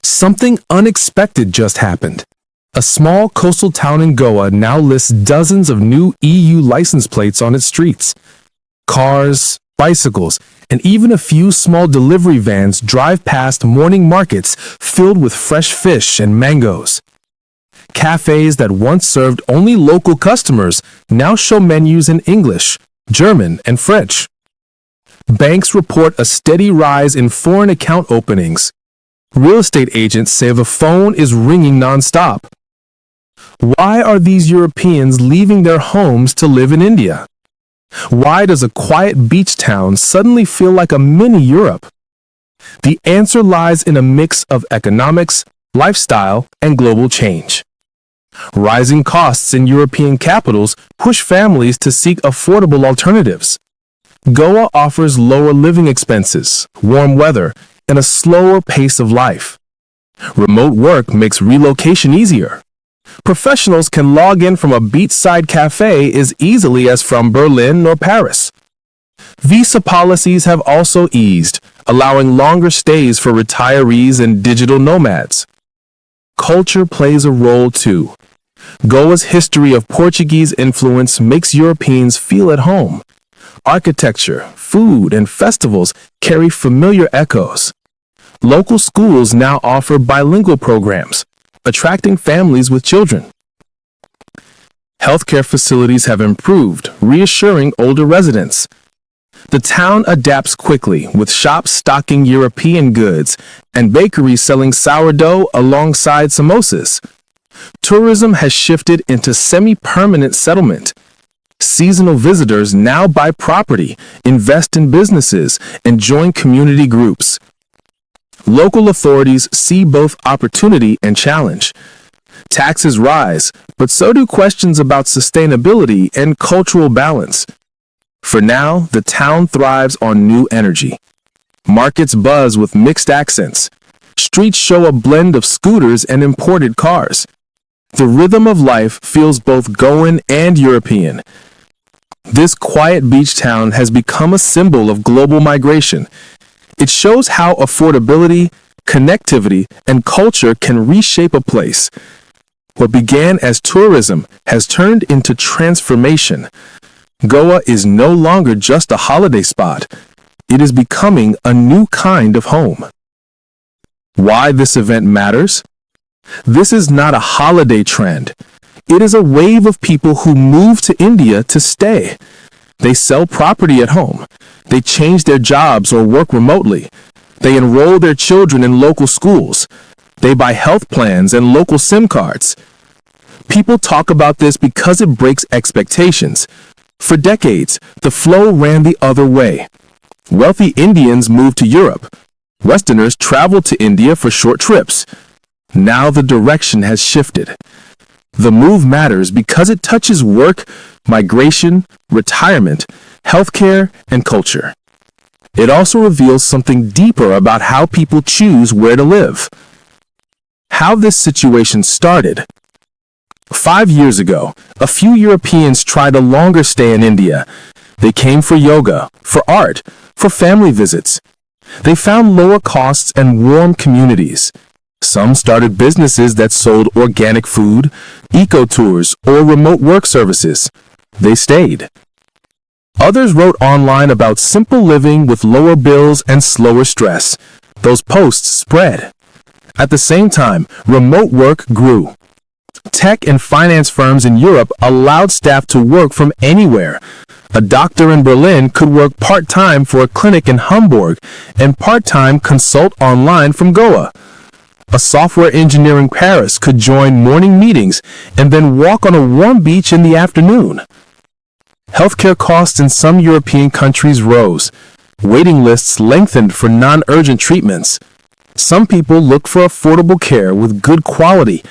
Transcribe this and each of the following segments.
Something unexpected just happened. A small coastal town in Goa now lists dozens of new EU license plates on its streets. Cars, bicycles, and even a few small delivery vans drive past morning markets filled with fresh fish and mangoes. Cafes that once served only local customers now show menus in English, German, and French. Banks report a steady rise in foreign account openings. Real estate agents say the phone is ringing nonstop. Why are these Europeans leaving their homes to live in India? Why does a quiet beach town suddenly feel like a mini Europe? The answer lies in a mix of economics, lifestyle, and global change. Rising costs in European capitals push families to seek affordable alternatives. Goa offers lower living expenses, warm weather, and a slower pace of life. Remote work makes relocation easier. Professionals can log in from a beachside cafe as easily as from Berlin or Paris. Visa policies have also eased, allowing longer stays for retirees and digital nomads. Culture plays a role too. Goa's history of Portuguese influence makes Europeans feel at home. Architecture, food, and festivals carry familiar echoes. Local schools now offer bilingual programs, attracting families with children. Healthcare facilities have improved, reassuring older residents. The town adapts quickly, with shops stocking European goods and bakeries selling sourdough alongside samosas. Tourism has shifted into semi-permanent settlement. Seasonal visitors now buy property, invest in businesses, and join community groups. Local authorities see both opportunity and challenge. Taxes rise, but so do questions about sustainability and cultural balance. For now, the town thrives on new energy. Markets buzz with mixed accents. Streets show a blend of scooters and imported cars. The rhythm of life feels both Goan and European. This quiet beach town has become a symbol of global migration. It shows how affordability, connectivity, and culture can reshape a place. What began as tourism has turned into transformation. Goa is no longer just a holiday spot. It is becoming a new kind of home. Why this event matters? This is not a holiday trend. It is a wave of people who move to India to stay. They sell property at home. They change their jobs or work remotely. They enroll their children in local schools. They buy health plans and local SIM cards. People talk about this because it breaks expectations. For decades, the flow ran the other way. Wealthy Indians moved to Europe. Westerners traveled to India for short trips. Now the direction has shifted. The move matters because it touches work, migration, retirement, healthcare, and culture. It also reveals something deeper about how people choose where to live. How this situation started. 5 years ago, a few Europeans tried a longer stay in India. They came for yoga, for art, for family visits. They found lower costs and warm communities. Some started businesses that sold organic food, eco-tours, or remote work services. They stayed. Others wrote online about simple living with lower bills and slower stress. Those posts spread. At the same time, remote work grew. Tech and finance firms in Europe allowed staff to work from anywhere. A doctor in Berlin could work part-time for a clinic in Hamburg and part-time consult online from Goa. A software engineer in Paris could join morning meetings and then walk on a warm beach in the afternoon. Healthcare costs in some European countries rose. Waiting lists lengthened for non-urgent treatments. Some people looked for affordable care with good quality.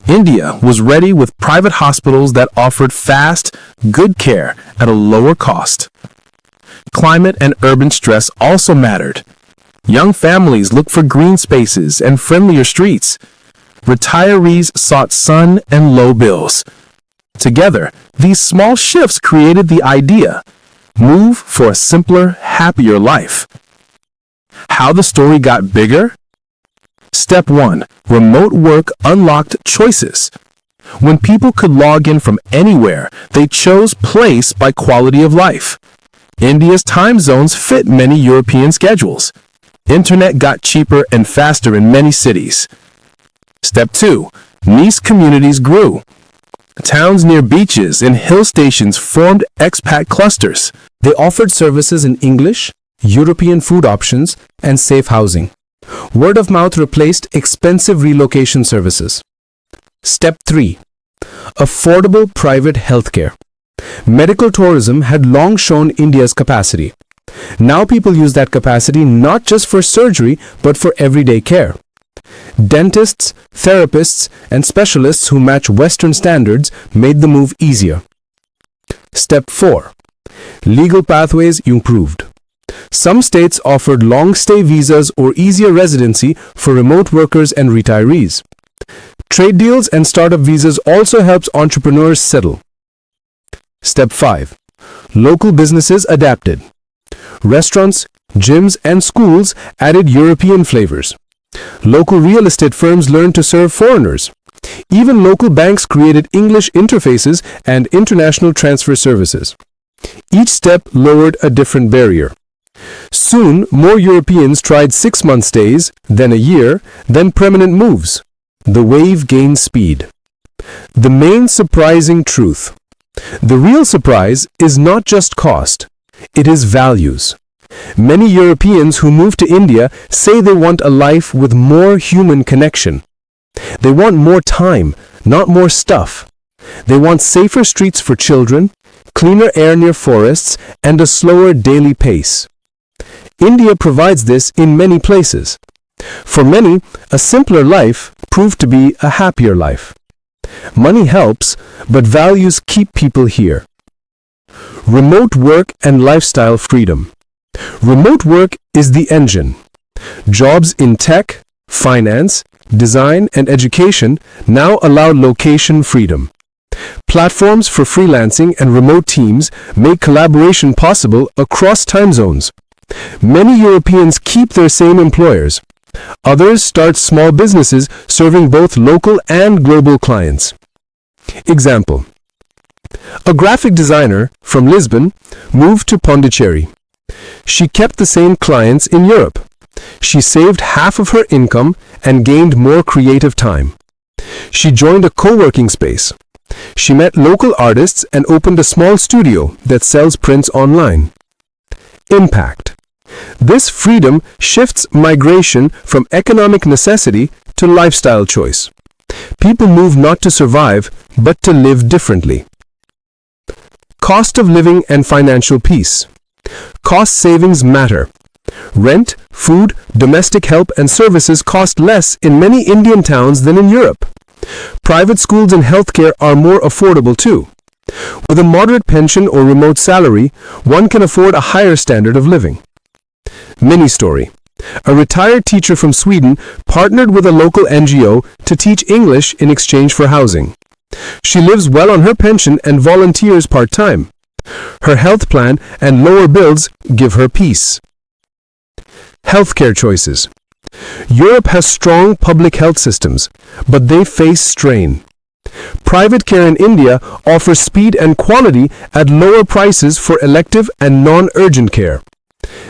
India was ready with private hospitals that offered fast, good care at a lower cost. Climate and urban stress also mattered. Young families looked for green spaces and friendlier streets. Retirees sought sun and low bills. Together, these small shifts created the idea: move for a simpler, happier life. How the story got bigger? Step 1. Remote work unlocked choices. When people could log in from anywhere, they chose place by quality of life. India's time zones fit many European schedules. Internet got cheaper and faster in many cities. Step 2. Niche communities grew. Towns near beaches and hill stations formed expat clusters. They offered services in English, European food options, and safe housing. Word of mouth replaced expensive relocation services. Step 3. Affordable private healthcare. Medical tourism had long shown India's capacity. Now people use that capacity not just for surgery, but for everyday care. Dentists, therapists, and specialists who match Western standards made the move easier. Step 4. Legal pathways improved. Some states offered long-stay visas or easier residency for remote workers and retirees. Trade deals and startup visas also helped entrepreneurs settle. Step 5. Local businesses adapted. Restaurants, gyms, and schools added European flavors. Local real estate firms learned to serve foreigners. Even local banks created English interfaces and international transfer services. Each step lowered a different barrier. Soon, more Europeans tried 6-month stays, then a year, then permanent moves. The wave gained speed. The main surprising truth. The real surprise is not just cost, it is values. Many Europeans who move to India say they want a life with more human connection. They want more time, not more stuff. They want safer streets for children, cleaner air near forests, and a slower daily pace. India provides this in many places. For many, a simpler life proved to be a happier life. Money helps, but values keep people here. Remote work and lifestyle freedom. Remote work is the engine. Jobs in tech, finance, design, and education now allow location freedom. Platforms for freelancing and remote teams make collaboration possible across time zones. Many Europeans keep their same employers. Others start small businesses serving both local and global clients. Example: a graphic designer from Lisbon moved to Pondicherry. She kept the same clients in Europe. She saved half of her income and gained more creative time. She joined a co-working space. She met local artists and opened a small studio that sells prints online. Impact. This freedom shifts migration from economic necessity to lifestyle choice. People move not to survive, but to live differently. Cost of living and financial peace. Cost savings matter. Rent, food, domestic help, and services cost less in many Indian towns than in Europe. Private schools and healthcare are more affordable too. With a moderate pension or remote salary, one can afford a higher standard of living. Mini story. A retired teacher from Sweden partnered with a local NGO to teach English in exchange for housing. She lives well on her pension and volunteers part-time. Her health plan and lower bills give her peace. Healthcare choices. Europe has strong public health systems, but they face strain. Private care in India offers speed and quality at lower prices for elective and non-urgent care.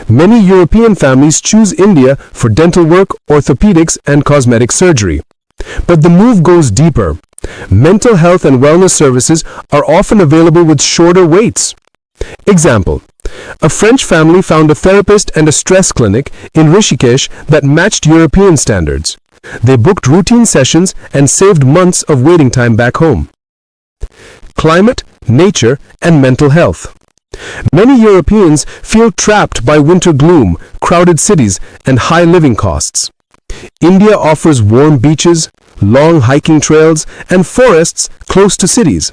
Many European families choose India for dental work, orthopedics, and cosmetic surgery. But the move goes deeper. Mental health and wellness services are often available with shorter waits. Example: a French family found a therapist and a stress clinic in Rishikesh that matched European standards. They booked routine sessions and saved months of waiting time back home. Climate, nature, and mental health. Many Europeans feel trapped by winter gloom, crowded cities, and high living costs. India offers warm beaches, long hiking trails, and forests close to cities.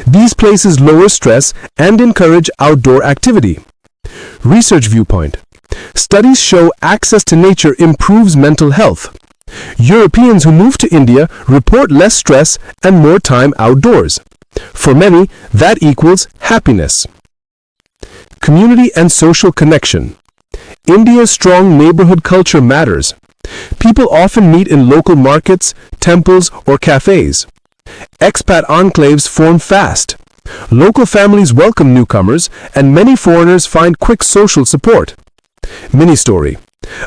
These places lower stress and encourage outdoor activity. Research viewpoint. Studies show access to nature improves mental health. Europeans who move to India report less stress and more time outdoors. For many, that equals happiness. Community and social connection. India's strong neighborhood culture matters. People often meet in local markets, temples, or cafes. Expat enclaves form fast. Local families welcome newcomers, and many foreigners find quick social support. Mini story.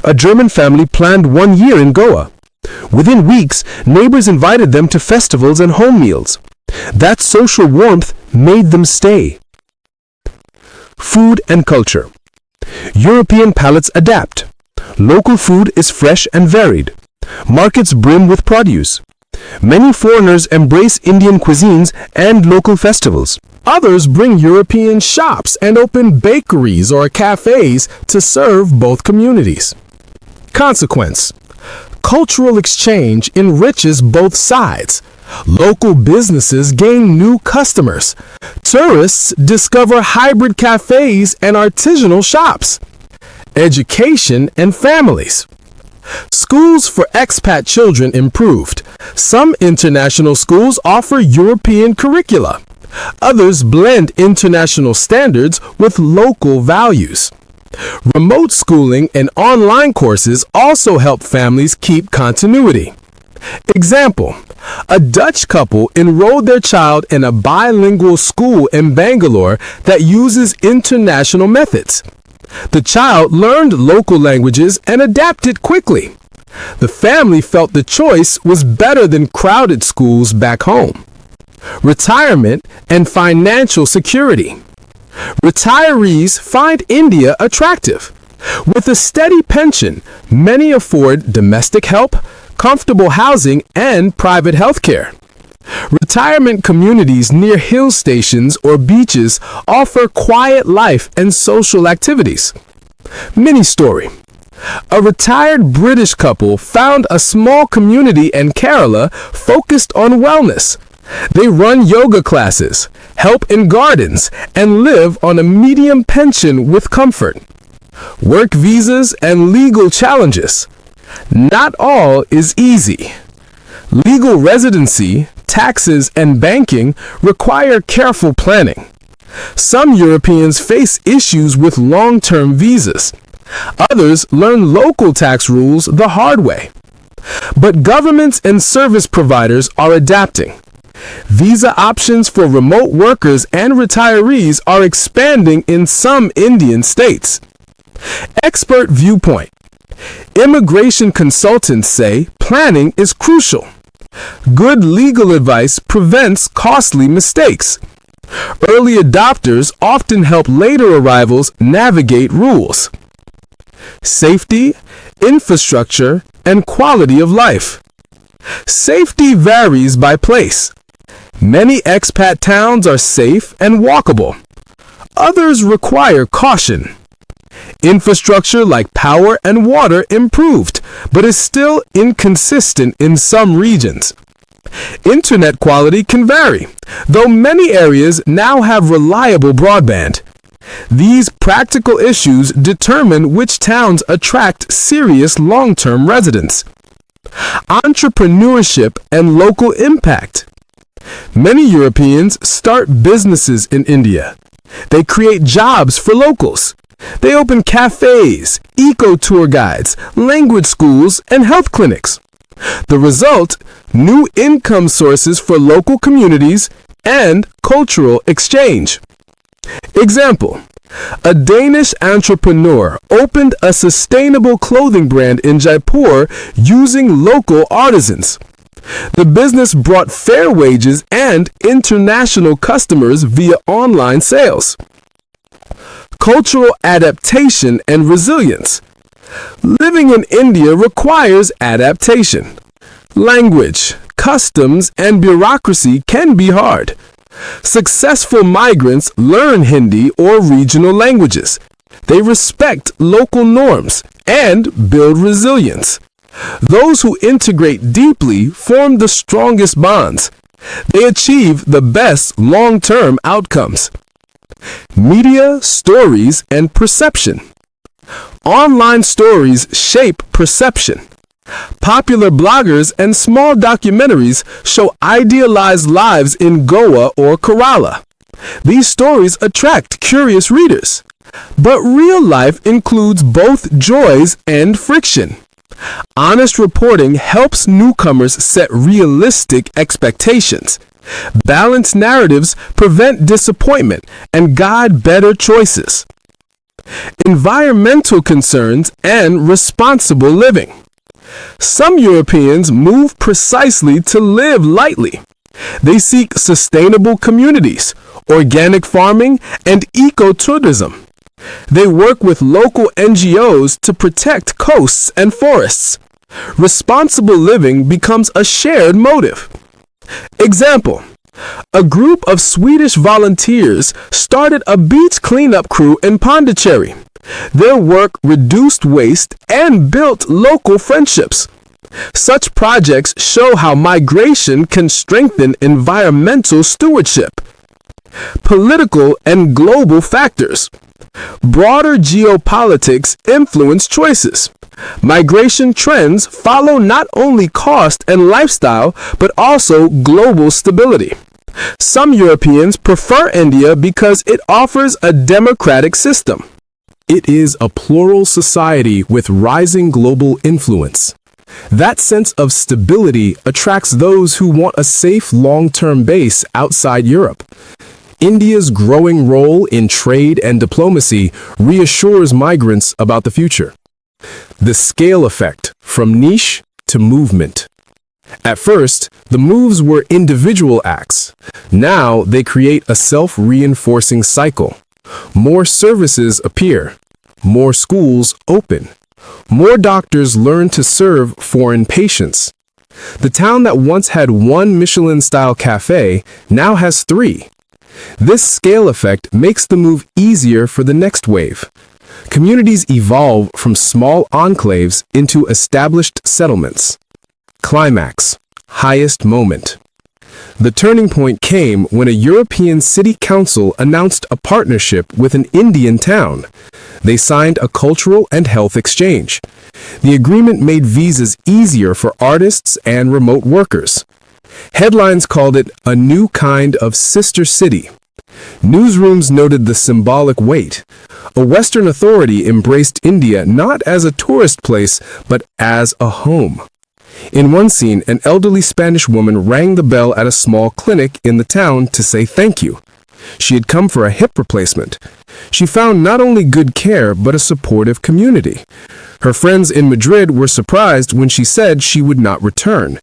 A German family planned 1 year in Goa. Within weeks, neighbors invited them to festivals and home meals. That social warmth made them stay. Food and culture. European palates adapt. Local food is fresh and varied. Markets brim with produce. Many foreigners embrace Indian cuisines and local festivals. Others bring European shops and open bakeries or cafes to serve both communities. Consequence: cultural exchange enriches both sides. Local businesses gain new customers. Tourists discover hybrid cafes and artisanal shops. Education and families. Schools for expat children improved. Some international schools offer European curricula. Others blend international standards with local values. Remote schooling and online courses also help families keep continuity. Example: a Dutch couple enrolled their child in a bilingual school in Bangalore that uses international methods. The child learned local languages and adapted quickly. The family felt the choice was better than crowded schools back home. Retirement and financial security. Retirees find India attractive. With a steady pension, many afford domestic help, comfortable housing, and private health care. Retirement communities near hill stations or beaches offer quiet life and social activities. Mini story. A retired British couple found a small community in Kerala focused on wellness. They run yoga classes, help in gardens, and live on a medium pension with comfort. Work visas and legal challenges. Not all is easy. Legal residency, taxes, and banking require careful planning. Some Europeans face issues with long-term visas. Others learn local tax rules the hard way. But governments and service providers are adapting. Visa options for remote workers and retirees are expanding in some Indian states. Expert viewpoint. Immigration consultants say planning is crucial. Good legal advice prevents costly mistakes. Early adopters often help later arrivals navigate rules. Safety, infrastructure, and quality of life. Safety varies by place. Many expat towns are safe and walkable. Others require caution. Infrastructure like power and water improved, but is still inconsistent in some regions. Internet quality can vary, though many areas now have reliable broadband. These practical issues determine which towns attract serious long-term residents. Entrepreneurship and local impact. Many Europeans start businesses in India. They create jobs for locals. They open cafes, eco-tour guides, language schools, and health clinics. The result: new income sources for local communities and cultural exchange. Example: a Danish entrepreneur opened a sustainable clothing brand in Jaipur using local artisans. The business brought fair wages and international customers via online sales. Cultural adaptation and resilience. Living in India requires adaptation. Language, customs, and bureaucracy can be hard. Successful migrants learn Hindi or regional languages. They respect local norms and build resilience. Those who integrate deeply form the strongest bonds. They achieve the best long-term outcomes. Media, stories, and perception. Online stories shape perception. Popular bloggers and small documentaries show idealized lives in Goa or Kerala. These stories attract curious readers. But real life includes both joys and friction. Honest reporting helps newcomers set realistic expectations. Balanced narratives prevent disappointment and guide better choices. Environmental concerns and responsible living. Some Europeans move precisely to live lightly. They seek sustainable communities, organic farming, and ecotourism. They work with local NGOs to protect coasts and forests. Responsible living becomes a shared motive. Example: a group of Swedish volunteers started a beach cleanup crew in Pondicherry. Their work reduced waste and built local friendships. Such projects show how migration can strengthen environmental stewardship. Political and global factors. Broader geopolitics influence choices. Migration trends follow not only cost and lifestyle, but also global stability. Some Europeans prefer India because it offers a democratic system. It is a plural society with rising global influence. That sense of stability attracts those who want a safe long-term base outside Europe. India's growing role in trade and diplomacy reassures migrants about the future. The scale effect, from niche to movement. At first, the moves were individual acts. Now they create a self-reinforcing cycle. More services appear. More schools open. More doctors learn to serve foreign patients. The town that once had one Michelin-style cafe now has 3. This scale effect makes the move easier for the next wave. Communities evolve from small enclaves into established settlements. Climax, highest moment. The turning point came when a European city council announced a partnership with an Indian town. They signed a cultural and health exchange. The agreement made visas easier for artists and remote workers. Headlines called it a new kind of sister city. Newsrooms noted the symbolic weight. A Western authority embraced India not as a tourist place, but as a home. In one scene, an elderly Spanish woman rang the bell at a small clinic in the town to say thank you. She had come for a hip replacement. She found not only good care, but a supportive community. Her friends in Madrid were surprised when she said she would not return.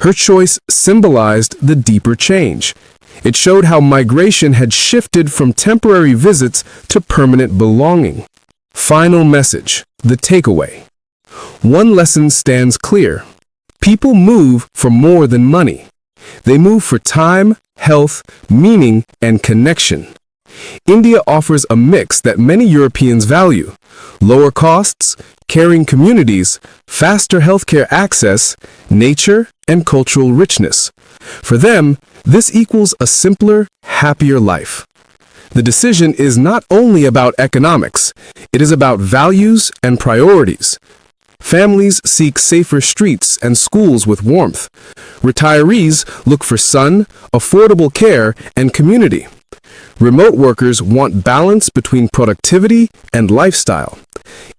Her choice symbolized the deeper change. It showed how migration had shifted from temporary visits to permanent belonging. Final message, the takeaway. One lesson stands clear. People move for more than money. They move for time, health, meaning, and connection. India offers a mix that many Europeans value: lower costs, caring communities, faster healthcare access, nature, and cultural richness. For them, this equals a simpler, happier life. The decision is not only about economics, it is about values and priorities. Families seek safer streets and schools with warmth. Retirees look for sun, affordable care, and community. Remote workers want balance between productivity and lifestyle.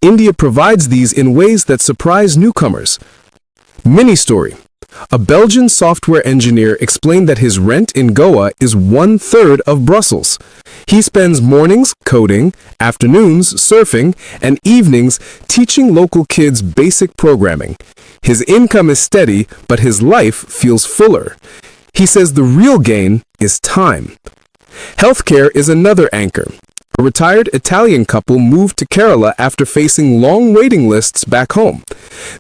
India provides these in ways that surprise newcomers. Mini story. A Belgian software engineer explained that his rent in Goa is 1/3 of Brussels. He spends mornings coding, afternoons surfing, and evenings teaching local kids basic programming. His income is steady, but his life feels fuller. He says the real gain is time. Healthcare is another anchor. A retired Italian couple moved to Kerala after facing long waiting lists back home.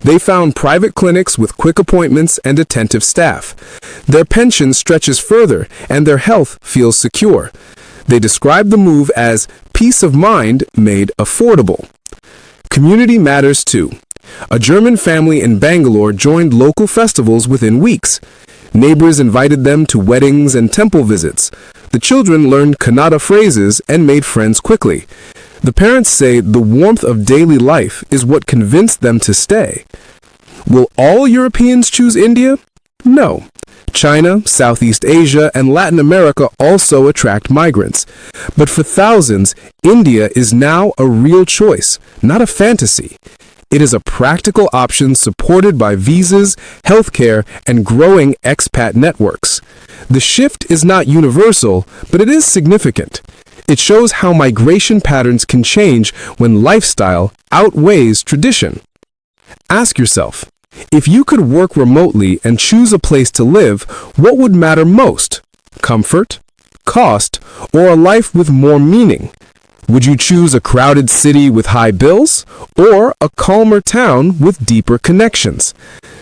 They found private clinics with quick appointments and attentive staff. Their pension stretches further, and their health feels secure. They describe the move as peace of mind made affordable. Community matters too. A German family in Bangalore joined local festivals within weeks. Neighbors invited them to weddings and temple visits. The children learned Kannada phrases and made friends quickly. The parents say the warmth of daily life is what convinced them to stay. Will all Europeans choose India? No. China, Southeast Asia, and Latin America also attract migrants. But for thousands, India is now a real choice, not a fantasy. It is a practical option supported by visas, healthcare, and growing expat networks. The shift is not universal, but it is significant. It shows how migration patterns can change when lifestyle outweighs tradition. Ask yourself, if you could work remotely and choose a place to live, what would matter most? Comfort, cost, or a life with more meaning? Would you choose a crowded city with high bills or a calmer town with deeper connections?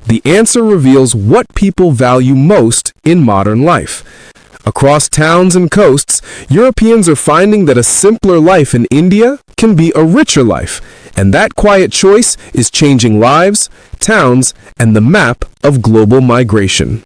The answer reveals what people value most in modern life. Across towns and coasts, Europeans are finding that a simpler life in India can be a richer life, and that quiet choice is changing lives, towns, and the map of global migration.